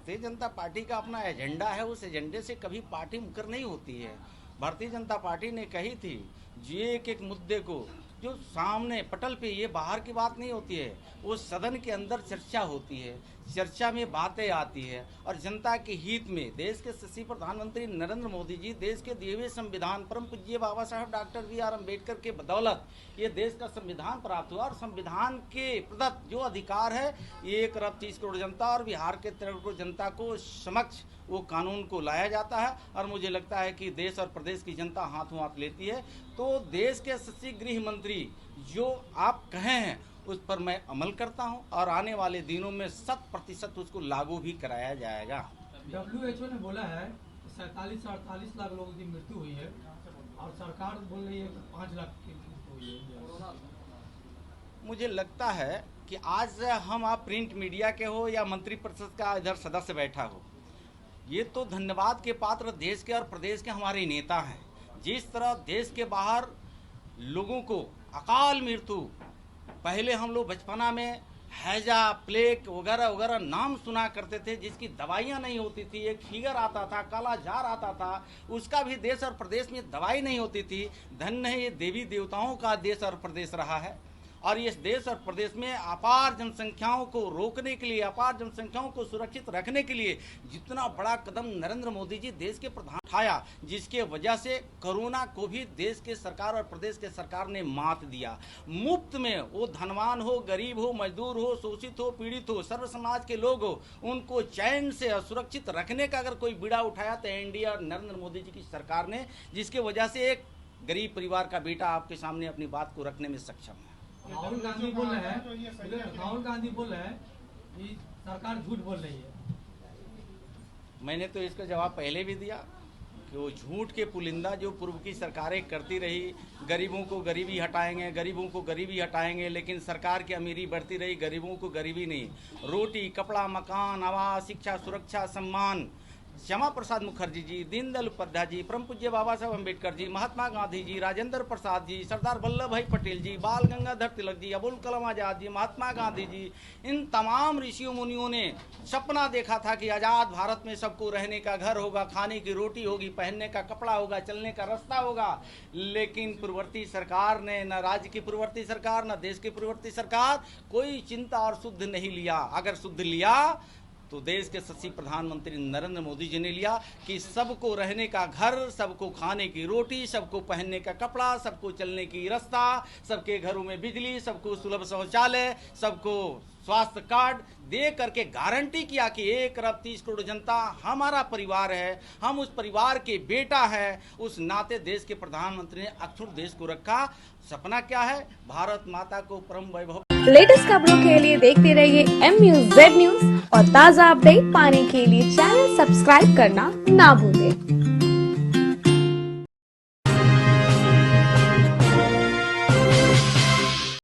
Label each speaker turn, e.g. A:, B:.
A: Bharatiya Janata party का अपना agenda है, उस एजेंडे से कभी पार्टी मुकर नहीं होती है। भारतीय जनता पार्टी ने कही थी ये एक मुद्दे को जो सामने पटल पे, ये बाहर की बात नहीं होती है, वो सदन के अंदर चर्चा होती है, चर्चा में बातें आती है और जनता के हित में देश के यशस्वी प्रधानमंत्री नरेंद्र मोदी जी, देश के दिए हुए संविधान परम पूज्य बाबा साहब डॉक्टर बी.आर. अम्बेडकर के बदौलत ये देश का संविधान प्राप्त हुआ और संविधान के प्रदत्त जो अधिकार है 1 अरब 30 करोड़ जनता और बिहार के 13 करोड़ जनता को समक्ष वो कानून को लाया जाता है और मुझे लगता है कि देश और प्रदेश की जनता हाथों हाथ लेती है। तो देश के यशस्वी गृह मंत्री जो आप कहे हैं उस पर मैं अमल करता हूं और आने वाले दिनों में 100% उसको लागू भी कराया जाएगा।
B: WHO ने बोला है 47 से 48 लाख लोगों की मृत्यु हुई है और सरकार बोल रही है कि 5 लाख की मृत्यु हुई है।
A: मुझे लगता है कि आज हम आप प्रिंट मीडिया के हो या मंत्रिपरिषद का इधर सदस्य बैठा हो, ये तो धन्यवाद के पात्र देश के और प्रदेश के हमारे नेता हैं। जिस तरह देश के बाहर लोगों को अकाल मृत्यु, पहले हम लोग बचपना में हैजा, प्लेग वगैरह वगैरह नाम सुना करते थे, जिसकी दवाइयाँ नहीं होती थी, एक फिगर आता था, काला जार आता था, उसका भी देश और प्रदेश में दवाई नहीं होती थी। धन्य है ये देवी देवताओं का देश और प्रदेश रहा है और इस देश और प्रदेश में अपार जनसंख्याओं को रोकने के लिए, अपार जनसंख्याओं को सुरक्षित रखने के लिए जितना बड़ा कदम नरेंद्र मोदी जी देश के प्रधान उठाया, जिसके वजह से कोरोना को भी देश के सरकार और प्रदेश के सरकार ने मात दिया। मुफ्त में, वो धनवान हो, गरीब हो, मजदूर हो, शोषित हो, पीड़ित हो, सर्व समाज के लोग हो, उनको चैन से सुरक्षित रखने का अगर कोई बीड़ा उठाया तो एनडीए और नरेंद्र मोदी जी की सरकार ने, जिसके वजह से एक गरीब परिवार का बेटा आपके सामने अपनी बात को रखने में सक्षम है।
B: राहुल गांधी बोल रहे हैं कि सरकार झूठ बोल रही है।
A: मैंने तो इसका जवाब पहले भी दिया कि वो झूठ के पुलिंदा जो पूर्व की सरकारें करती रही, गरीबों को गरीबी हटाएंगे, गरीबों को गरीबी हटाएंगे, लेकिन सरकार की अमीरी बढ़ती रही, गरीबों को गरीबी नहीं। रोटी, कपड़ा, मकान, आवास, शिक्षा, सुरक्षा, सम्मान श्यामा प्रसाद मुखर्जी जी, दीनदयाल उपाध्याय जी, परम पूज्य बाबा साहब अम्बेडकर जी, महात्मा गांधी जी, राजेंद्र प्रसाद जी, सरदार वल्लभ भाई पटेल जी, बाल गंगाधर तिलक जी, अबुल कलाम आजाद जी, महात्मा गांधी जी, इन तमाम ऋषियों मुनियों ने सपना देखा था कि आज़ाद भारत में सबको रहने का घर होगा, खाने की रोटी होगी, पहनने का कपड़ा होगा, चलने का रास्ता होगा। लेकिन पूर्ववर्ती सरकार ने, न राज्य की पूर्ववर्ती सरकार, न देश की पूर्ववर्ती सरकार, कोई चिंता और शुद्ध नहीं लिया। अगर शुद्ध लिया तो देश के यशस्वी प्रधानमंत्री नरेंद्र मोदी जी ने लिया कि सबको रहने का घर, सबको खाने की रोटी, सबको पहनने का कपड़ा, सबको चलने की रास्ता, सबके घरों में बिजली, सबको सुलभ शौचालय, सबको स्वास्थ्य कार्ड दे करके गारंटी किया कि 1 अरब 30 करोड़ जनता हमारा परिवार है, हम उस परिवार के बेटा है। उस नाते देश के प्रधानमंत्री ने अक्षुण्ण देश को रखा। सपना क्या है? भारत माता को परम वैभव।
C: लेटेस्ट खबरों के लिए देखते रहिए MUZ न्यूज और ताज़ा अपडेट पाने के लिए चैनल सब्सक्राइब करना ना भूलें।